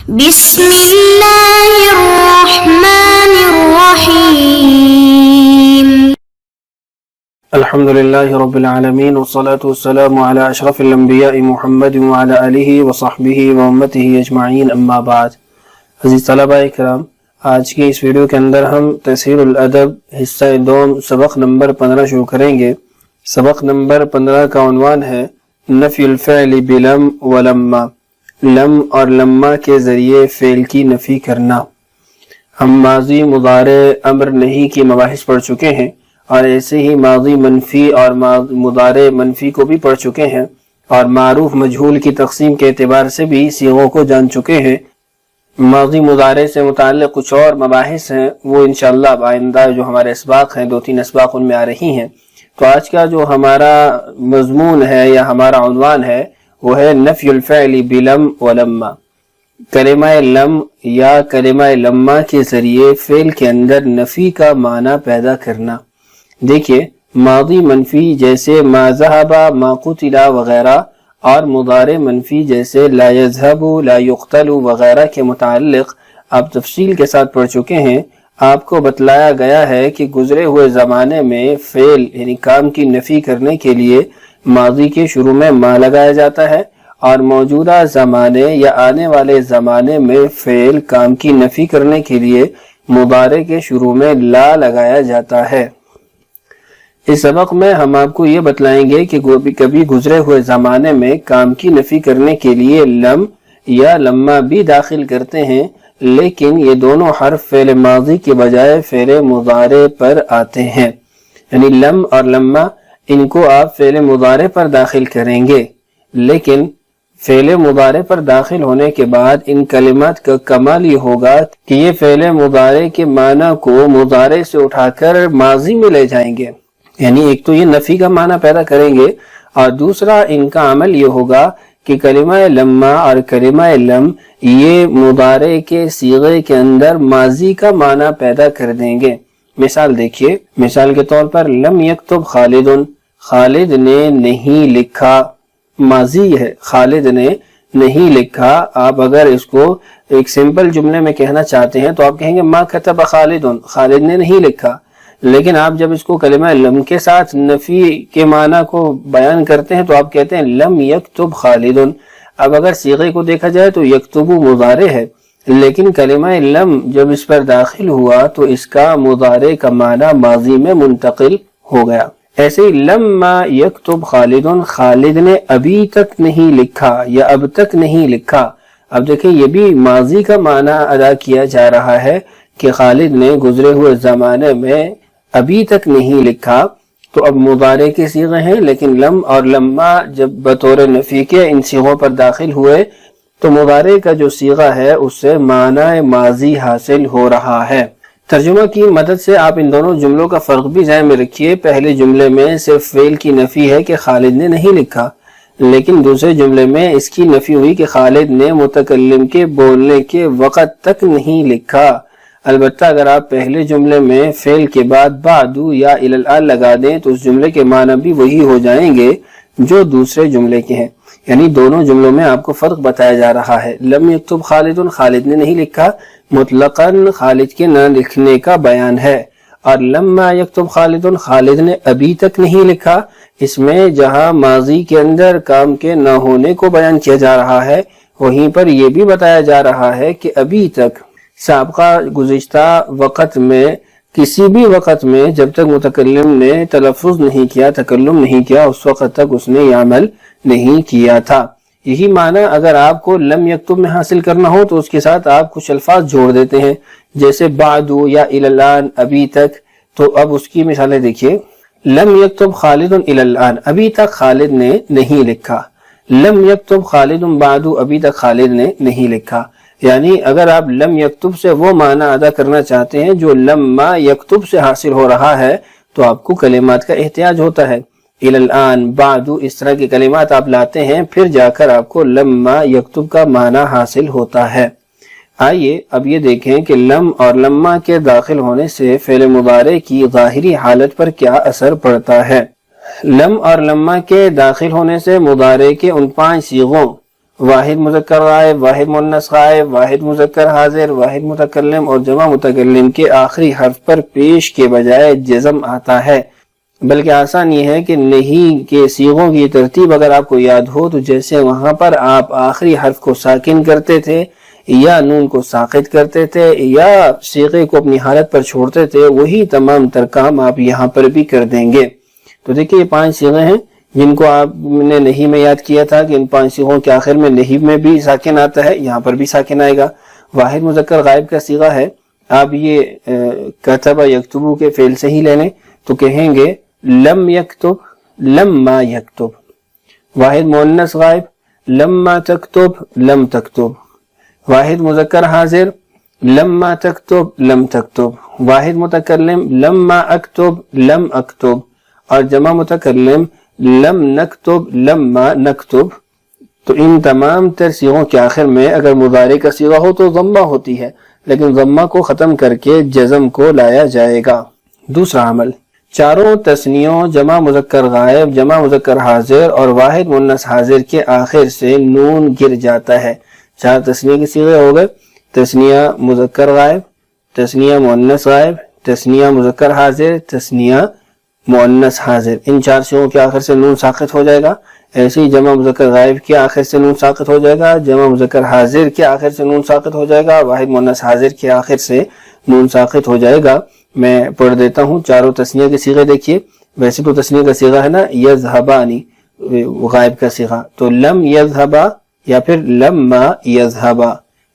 بسم اللہ الرحمن الرحیم الحمد للہ رب العالمین والصلاة والسلام علی اشرف الانبیاء محمد وعلی آلہ وصحبہ وامتہ اجمعین، اما بعد۔ عزیز طلبہ اکرام، آج کی اس ویڈیو کے اندر ہم تحصیل الادب حصہ دوم سبق نمبر 15 شروع کریں گے۔ سبق نمبر 15 کا عنوان ہے نفی الفعل بلم ولما، لم اور لما کے ذریعے فعل کی نفی کرنا۔ ہم ماضی، مضارع، امر، نہیں کی مباحث پڑھ چکے ہیں، اور ایسے ہی ماضی منفی اور مضارع منفی کو بھی پڑھ چکے ہیں، اور معروف مجہول کی تقسیم کے اعتبار سے بھی صیغوں کو جان چکے ہیں۔ ماضی مضارع سے متعلق کچھ اور مباحث ہیں، وہ انشاءاللہ آئندہ جو ہمارے اسباق ہیں، 2-3 اسباق ان میں آ رہی ہیں۔ تو آج کا جو ہمارا مضمون ہے یا ہمارا عنوان ہے وہ ہے نفی الفعل بلم ولما، کلمہ لم یا کلمہ لما کے ذریعے فعل کے اندر نفی کا معنی پیدا کرنا۔ دیکھیے، ماضی منفی جیسے ما ذهب، ما قتل وغیرہ، اور مضارع منفی جیسے لا يذهب، لا يقتل وغیرہ کے متعلق آپ تفصیل کے ساتھ پڑھ چکے ہیں۔ آپ کو بتلایا گیا ہے کہ گزرے ہوئے زمانے میں فعل یعنی کام کی نفی کرنے کے لیے ماضی کے شروع میں ما لگایا جاتا ہے، اور موجودہ زمانے یا آنے والے زمانے میں فعل کام کی نفی کرنے کے لیے مضارع کے شروع میں لا لگایا جاتا ہے۔ اس سبق میں ہم آپ کو یہ بتلائیں گے کہ کبھی گزرے ہوئے زمانے میں کام کی نفی کرنے کے لیے لم یا لما بھی داخل کرتے ہیں، لیکن یہ دونوں حرف فعل ماضی کے بجائے فعل مضارع پر آتے ہیں۔ یعنی لم اور لما ان کو آپ فعل مضارع پر داخل کریں گے، لیکن فعل مضارع پر داخل ہونے کے بعد ان کلمات کا کمال یہ ہوگا کہ یہ فعل مضارع کے معنی کو مضارع سے اٹھا کر ماضی میں لے جائیں گے۔ یعنی ایک تو یہ نفی کا معنی پیدا کریں گے، اور دوسرا ان کا عمل یہ ہوگا کہ کلمہ لما اور کلمہ لم یہ مضارع کے صیغے کے اندر ماضی کا معنی پیدا کر دیں گے۔ مثال دیکھیے، مثال کے طور پر لم یکتب خالد، خالد نے نہیں لکھا، ماضی ہے، خالد نے نہیں لکھا۔ آپ اگر اس کو ایک سمپل جملے میں کہنا چاہتے ہیں تو آپ کہیں گے ما کتب خالد، خالد نے نہیں لکھا۔ لیکن آپ جب اس کو کلمہ لم کے ساتھ نفی کے معنی کو بیان کرتے ہیں تو آپ کہتے ہیں لم یکتب خالد۔ اب اگر صیغے کو دیکھا جائے تو یکتب مضارع ہے، لیکن کلمہ لم جب اس پر داخل ہوا تو اس کا مضارع کا معنی ماضی میں منتقل ہو گیا۔ ایسے ہی لما یکتب خالد، خالد نے ابھی تک نہیں لکھا یا اب تک نہیں لکھا۔ اب دیکھیں یہ بھی ماضی کا معنی ادا کیا جا رہا ہے کہ خالد نے گزرے ہوئے زمانے میں ابھی تک نہیں لکھا۔ تو اب مضارع کے صیغے ہیں، لیکن لم اور لما جب بطور نفی کے ان صیغوں پر داخل ہوئے تو مضارع کا جو صیغہ ہے اس سے معنی ماضی حاصل ہو رہا ہے۔ ترجمہ کی مدد سے آپ ان دونوں جملوں کا فرق بھی ذہن میں رکھیے۔ پہلے جملے میں صرف فعل کی نفی ہے کہ خالد نے نہیں لکھا، لیکن دوسرے جملے میں اس کی نفی ہوئی کہ خالد نے متکلم کے بولنے کے وقت تک نہیں لکھا۔ البتہ اگر آپ پہلے جملے میں فعل کے بعد بعد یا الی الآن لگا دیں تو اس جملے کے معنی بھی وہی ہو جائیں گے جو دوسرے جملے کے ہیں۔ یعنی دونوں جملوں میں آپ کو فرق بتایا جا رہا ہے۔ لم یکتب خالد، خالد نے نہیں لکھا، مطلقاً خالد کے نہ لکھنے کا بیان ہے، اور لما یکتب خالد، خالد نے ابھی تک نہیں لکھا، اس میں جہاں ماضی کے اندر کام کے نہ ہونے کو بیان کیا جا رہا ہے وہیں پر یہ بھی بتایا جا رہا ہے کہ ابھی تک سابقہ گزشتہ وقت میں کسی بھی وقت میں جب تک متکلم نے تلفظ نہیں کیا، تکلم نہیں کیا، اس وقت تک اس نے یہ عمل نہیں کیا تھا۔ یہی معنی اگر آپ کو لم یکتب میں حاصل کرنا ہو تو اس کے ساتھ آپ کچھ الفاظ جوڑ دیتے ہیں، جیسے بعد یا الی الآن، ابھی تک۔ تو اب اس کی مثالیں دیکھیے، لم یکتب خالد الی الآن، ابھی تک خالد نے نہیں لکھا۔ لم یکتب خالد بعد، ابھی تک خالد نے نہیں لکھا۔ یعنی اگر آپ لم یکتب سے وہ معنی ادا کرنا چاہتے ہیں جو لما یکتب سے حاصل ہو رہا ہے تو آپ کو کلمات کا احتیاج ہوتا ہے۔ الی الآن، بعد، اس طرح کے کلمات آپ لاتے ہیں، پھر جا کر آپ کو لما یکتب کا معنی حاصل ہوتا ہے۔ آئیے اب یہ دیکھیں کہ لم اور لما کے داخل ہونے سے فعل مضارع کی ظاہری حالت پر کیا اثر پڑتا ہے۔ لم اور لما کے داخل ہونے سے مضارع کے ان 5 صیغوں واحد مذکر غائب، واحد مؤنث غائب، واحد مذکر حاضر، واحد متکلم اور جمع متکلم کے آخری حرف پر پیش کے بجائے جزم آتا ہے۔ بلکہ آسان یہ ہے کہ نہیں کے صیغوں کی ترتیب اگر آپ کو یاد ہو تو جیسے وہاں پر آپ آخری حرف کو ساکن کرتے تھے یا نون کو ساقط کرتے تھے یا صیغے کو اپنی حالت پر چھوڑتے تھے، وہی تمام تر کام آپ یہاں پر بھی کر دیں گے۔ تو دیکھیں یہ 5 صیغے ہیں جن کو آپ نے نہیں میں یاد کیا تھا کہ ان 5 صیغوں کے آخر میں نہیں میں بھی ساکن آتا ہے، یہاں پر بھی ساکن آئے گا۔ واحد مذکر غائب کا صیغہ ہے، آپ یہ کتب یکتبو کے فعل سے ہی لے لیں تو کہیں گے لم یکتب لما یکتب۔ واحد مؤنث غائب لما تکتب لم تکتب۔ واحد مذکر حاضر لما تکتب لم تکتب۔ واحد متکلم لما اکتب لم اکتب، اور جمع متکلم لم نکتب لما نکتب۔ تو ان تمام تر صیغوں کے آخر میں اگر مضارع کا صیغہ ہو تو ضمہ ہوتی ہے، لیکن ضمہ کو ختم کر کے جزم کو لایا جائے گا۔ دوسرا عمل، چاروں تثنیوں جمع مذکر غائب، جمع مذکر حاضر اور واحد مؤنث حاضر کے آخر سے نون گر جاتا ہے۔ 4 تثنیہ کے صیغے ہو گئے، تثنیہ مذکر غائب، تثنیہ مؤنث غائب، تثنیہ مذکر حاضر، تثنیہ مؤنث حاضر۔ ان 4 صیغوں کے آخر سے نون ساقط ہو جائے گا۔ ایسے ہی جمع مذکر غائب کے آخر سے نون ساقط ہو جائے گا، جمع مذکر حاضر کے آخر سے نون ساقط ہو جائے گا، واحد مؤنث حاضر کے آخر سے نون ساقط ہو جائے گا۔ میں پڑھ دیتا ہوں چاروں تثنیہ کے صیغے دیکھیے۔ ویسے تو تثنیہ کا صیغہ ہے نا یذهبانی، غائب کا صیغہ تو لم یذهبا یا پھر لما یذهبا۔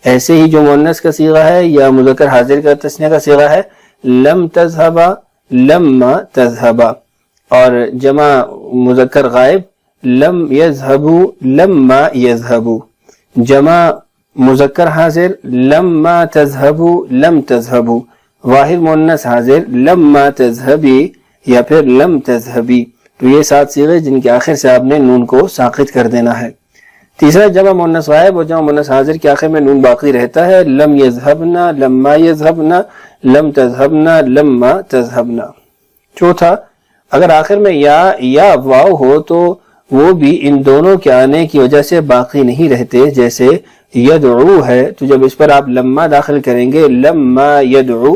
ایسے ہی جو مؤنث کا صیغہ ہے یا مذکر حاضر کا تثنیہ کا صیغہ ہے لم تذهبا لما تذهبا، اور جمع مذکر غائب لم یذهبوا لما یذهبوا، جمع مذکر حاضر لما تذهبوا لم تذهبوا، واحد مؤنث حاضر لما تذهبی یا پھر لم تذهبی۔ تو یہ 7 صیغے جن کے آخر سے آپ نے نون کو ساقط کر دینا ہے۔ تیسرا جمع مؤنث غائب اور جمع مؤنث حاضر کے آخر میں نون باقی رہتا ہے، لم یذهبنا لما یذهبنا لم تذهبنا لما تذهبنا۔ چوتھا، اگر آخر میں یا واو ہو تو وہ بھی ان دونوں کے آنے کی وجہ سے باقی نہیں رہتے۔ جیسے یدعو ہے تو جب اس پر آپ لما داخل کریں گے لما یدعو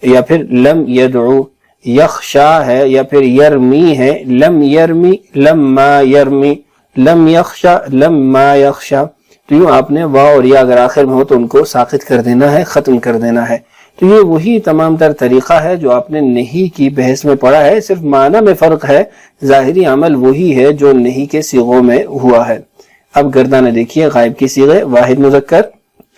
یا پھر لم یدعو، یخشا ہے یا پھر یرمی ہے لم یرمی لما یرمی، لم یخشا لما یخشا۔ تو یوں آپ نے واو اور یا اگر آخر میں ہو تو ان کو ساقط کر دینا ہے، ختم کر دینا ہے۔ تو یہ وہی تمام تر طریقہ ہے جو آپ نے نہیں کی بحث میں پڑھا ہے، صرف معنی میں فرق ہے، ظاہری عمل وہی ہے جو نہیں کے صیغوں میں ہوا ہے۔ اب گردانہ دیکھیے غائب کی صیغے، واحد مذکر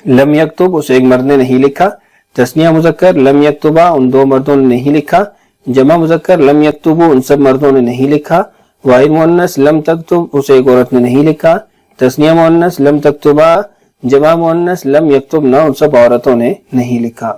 لم یکتب، اسے ایک مرد نے نہیں لکھا، تثنیہ مذکر لم یکتبا، ان 2 مردوں نے نہیں لکھا، جمع مذکر لم یکتبو، ان سب مردوں نے نہیں لکھا، واحد مؤنث لم تکتب، اسے ایک عورت نے نہیں لکھا، تثنیہ مؤنث لم تکتبا، جمع مؤنث لم یکتبنا، ان سب عورتوں نے نہیں لکھا۔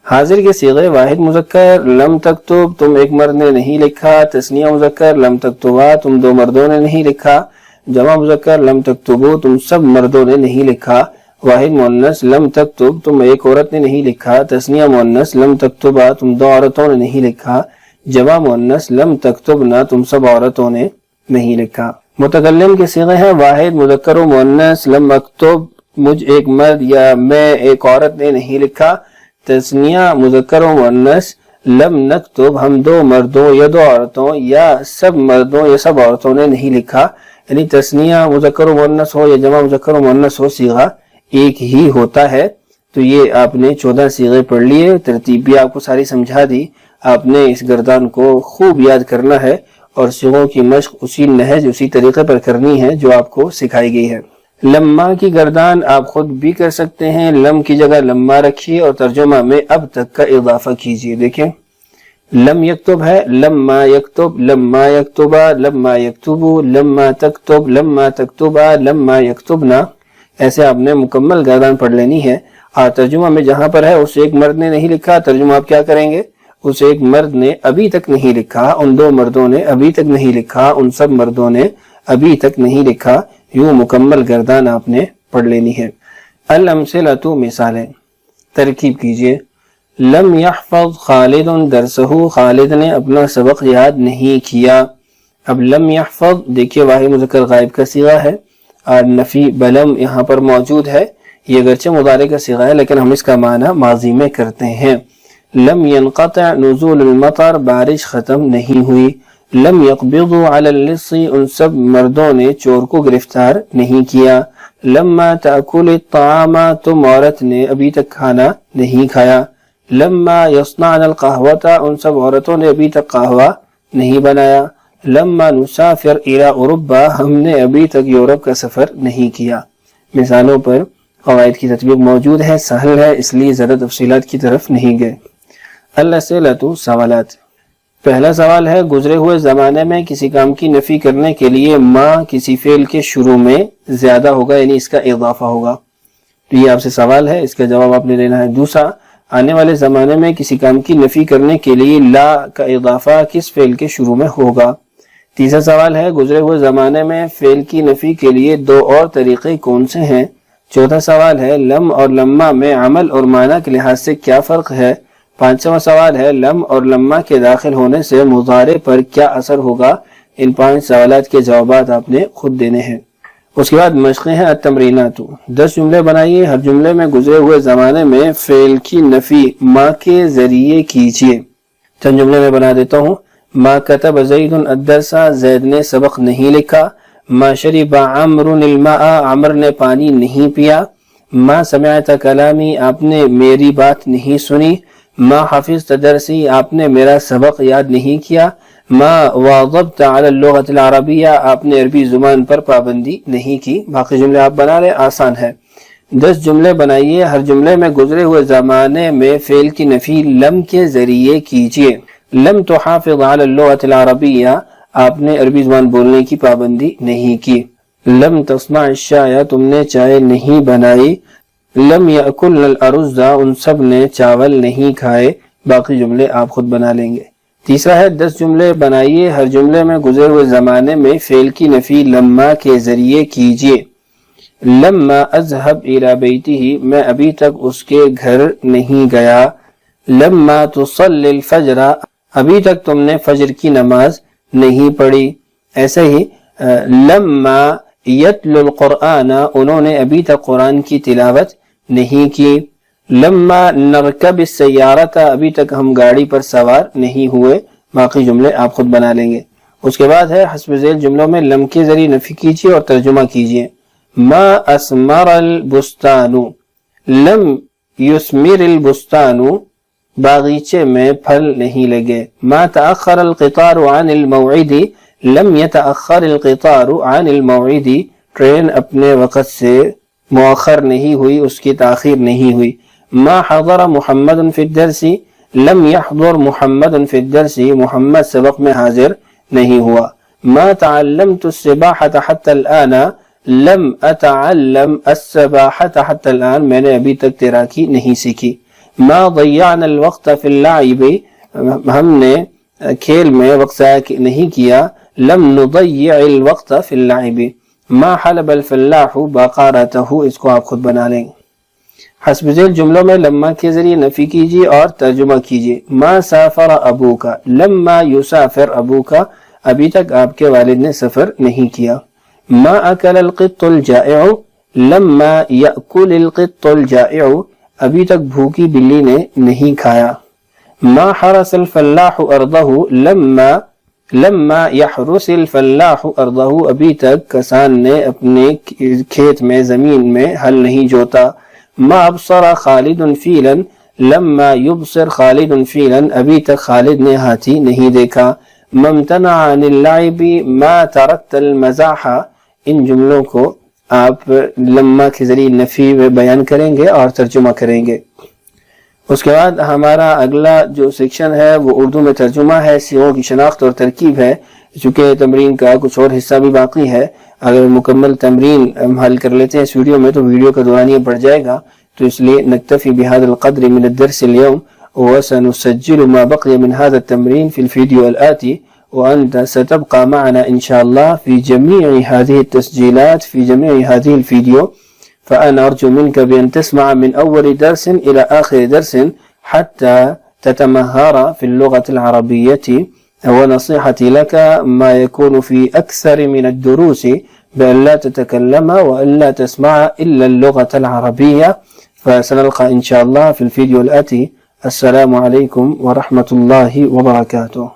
حاضر کے صیغے، واحد مذکر لم تکتب، تم ایک مرد نے نہیں لکھا، تثنیہ مذکر لم تکتبا، تم 2 مردوں نے نہیں لکھا، جمع مذکر لم تکتبو، تم سب مردوں نے نہیں لکھا، واحد مؤنث لم تکتب، تم ایک عورت نے نہیں لکھا، تثنیہ مؤنث لم تکتبا، تم 2 عورتوں نے نہیں لکھا، جمع مؤنث لم تکتبنا، تم سب عورتوں نے نہیں لکھا۔ متکلم کے صیغے ہیں، واحد مذکر و مؤنث لم اکتب، مجھ ایک مرد یا میں ایک عورت نے نہیں لکھا، تثنیہ مذکر و مؤنث لم نکتب، ہم 2 مردوں یا 2 عورتوں یا سب مردوں یا سب عورتوں نے نہیں لکھا، یعنی تثنیہ مذکر و مؤنث ہو یا جمع مذکر و مؤنث ہو صیغہ ایک ہی ہوتا ہے۔ تو یہ آپ نے 14 صیغے پڑھ لیے، ترتیب بھی آپ کو ساری سمجھا دی، آپ نے اس گردان کو خوب یاد کرنا ہے اور صیغوں کی مشق اسی نہج اسی طریقے پر کرنی ہے جو آپ کو سکھائی گئی ہے۔ لما کی گردان آپ خود بھی کر سکتے ہیں، لم کی جگہ لما رکھیے اور ترجمہ میں اب تک کا اضافہ کیجیے۔ دیکھیں لم یکتب ہے لما یکتب، لما یکتبا لما یکتبو، لما تکتب لما تکتبا لما یکتبنا، ایسے آپ نے مکمل گردان پڑھ لینی ہے۔ اور ترجمہ میں جہاں پر ہے اس ایک مرد نے نہیں لکھا، ترجمہ آپ کیا کریں گے، اس ایک مرد نے ابھی تک نہیں لکھا، ان 2 مردوں نے ابھی تک نہیں لکھا، ان سب مردوں نے ابھی تک نہیں لکھا، یوں مکمل گردان آپ نے پڑھ لینی ہے۔ الامثلۃ، مثالیں، ترکیب کیجئے۔ لم یحفظ خالد درسہ، خالد نے اپنا سبق یاد نہیں کیا۔ اب لم یحفظ دیکھیے واحد مذکر غائب کا صیغہ ہے، نفی بلم یہاں پر موجود ہے، یہ اگرچہ مضارع کا صیغہ ہے لیکن ہم اس کا معنی ماضی میں کرتے ہیں۔ لم ينقطع نزول المطر، بارش ختم نہیں ہوئی۔ لم يقبضوا على اللص، ان سب مردوں نے چور کو گرفتار نہیں کیا۔ لما تأکل الطعام، تم عورت نے ابھی تک کھانا نہیں کھایا۔ لما يصنعن القهوة، ان سب عورتوں نے ابھی تک قہوہ نہیں بنایا۔ لما نسافر الى اوروبا، ہم نے ابھی تک یورپ کا سفر نہیں کیا۔ مثالوں پر قواعد کی تطبیق موجود ہے، سہل ہے، اس لیے زیادہ تفصیلات کی طرف نہیں گئے۔ الاسئلۃ، سوالات۔ پہلا سوال ہے گزرے ہوئے زمانے میں کسی کام کی نفی کرنے کے لیے ما کسی فعل کے شروع میں زیادہ ہوگا، یعنی اس کا اضافہ ہوگا، تو یہ آپ سے سوال ہے، اس کا جواب آپ نے دینا ہے۔ دوسرا، آنے والے زمانے میں کسی کام کی نفی کرنے کے لیے لا کا اضافہ کس فعل کے شروع میں ہوگا۔ تیسرا سوال ہے گزرے ہوئے زمانے میں فعل کی نفی کے لیے دو اور طریقے کون سے ہیں۔ چوتھا سوال ہے لم اور لما میں عمل اور معنی کے لحاظ سے کیا فرق ہے۔ پانچواں سوال ہے لم اور لما کے داخل ہونے سے مضارع پر کیا اثر ہوگا۔ ان 5 سوالات کے جوابات آپ نے خود دینے ہیں۔ اس کے بعد مشقیں ہیں التمرینات۔ 10 جملے بنائیے، ہر جملے میں گزرے ہوئے زمانے میں فعل کی نفی ما کے ذریعے کیجیے۔ چند جملے میں بنا دیتا ہوں۔ ما کتب زید الدرس، زید نے سبق نہیں لکھا۔ ما شرب عمرو الماء، عمر نے پانی نہیں پیا۔ ما سمعت کلامی، آپ نے میری بات نہیں سنی۔ ما حفظت درسی، آپ نے میرا سبق یاد نہیں کیا۔ ما واظبت علی اللغة العربیہ، آپ نے عربی زبان پر پابندی نہیں کی۔ باقی جملے آپ بنا لیں، آسان ہے۔ 10 جملے بنائیے، ہر جملے میں گزرے ہوئے زمانے میں فعل کی نفی لم کے ذریعے کیجیے۔ لم تحافظ علی اللغة العربیہ، آپ نے عربی زبان بولنے کی پابندی نہیں کی۔ لم تصنع الشائی، تم نے چائے نہیں بنائی۔ لم یأکل الارز، ان سب نے چاول نہیں کھائے۔ باقی جملے آپ خود بنا لیں گے۔ تیسرا ہے 10 جملے بنائیے، ہر جملے میں گزرے ہوئے زمانے میں فعل کی نفی لما کے ذریعے کیجیے۔ لما اذهب الى بیتہ، میں ابھی تک اس کے گھر نہیں گیا۔ لما تصلی الفجر، ابھی تک تم نے فجر کی نماز نہیں پڑھی۔ ایسے ہی لما یتلو القرآن، انہوں نے ابھی تک قرآن کی تلاوت نہیں کی۔ لما نرکب السیارۃ، ابھی تک ہم گاڑی پر سوار نہیں ہوئے۔ باقی جملے آپ خود بنا لیں گے۔ اس کے بعد ہے حسب ذیل جملوں میں لم کے ذریعے نفی کیجیے اور ترجمہ کیجیے۔ ما اسمر البستان، لم یثمر البستان، باغیچے میں پھل نہیں لگے۔ ما تأخر القطار عن الموعد، لم يتأخر القطار عن الموعد، ٹرین اپنے وقت سے مؤخر نہیں ہوئی، اس کی تاخیر نہیں ہوئی۔ ما حضر محمد فی الدرس، لم يحضر محمد فی الدرس، محمد سبق میں حاضر نہیں ہوا۔ ما تعلمت السباحة حتى الآن، لم اتعلم السباحة حتى الآن، میں نے ابھی تک تیراکی نہیں سیکھی۔ ما ضيعنا الوقت في اللعب، ہم نے کھیل میں وقت ضائع نہیں کیا۔ لم نضيع الوقت في اللعب۔ ما حلب الفلاح بقرته، اس کو آپ خود بنا لیں۔ حسب ذیل جملوں میں لما کے ذریعے نفی کیجیے اور ترجمہ کیجیے۔ ما سافر ابوک، لما یسافر ابوک، ابھی تک آپ کے والد نے سفر نہیں کیا۔ ما اکل القط الجائع، لما یأکل القط الجائع، ابھی تک بھوکی بلی نے نہیں کھایا۔ ما حرس الفلاح ارضہ، لما یحرس الفلاح ارضہ، ابھی تک کسان نے اپنے کھیت میں زمین میں ہل نہیں جوتا۔ ما ابصر خالد فیلا، لما یبصر خالد فیلا، ابھی تک خالد نے ہاتھی نہیں دیکھا۔ ما امتنع عن اللعب، ما ترکت المزاح، ان جملوں کو آپ لما کے ذریعے نفی میں بیان کریں گے اور ترجمہ کریں گے۔ اس کے بعد ہمارا اگلا جو سیکشن ہے وہ اردو میں ترجمہ ہے، صیغوں کی شناخت اور ترکیب ہے۔ چونکہ تمرین کا کچھ اور حصہ بھی باقی ہے، اگر مکمل تمرین ہم حل کر لیتے ہیں اس ویڈیو میں تو ویڈیو کا دورانیہ بڑھ جائے گا، تو اس لیے نکتفی بهذا القدر من الدرس اليوم، وسنسجل ما بقي من هذا التمرين في الفيديو الآتي، وأنت ستبقى معنا إن شاء الله في جميع هذه التسجيلات في جميع هذه الفيديو. فأنا أرجو منك بأن تسمع من أول درس إلى آخر درس حتى تتمهر في اللغة العربية. ونصيحتي لك ما يكون في أكثر من الدروس بأن لا تتكلم وأن لا تسمع إلا اللغة العربية. فسنلقى إن شاء الله في الفيديو الآتي. السلام عليكم ورحمة الله وبركاته.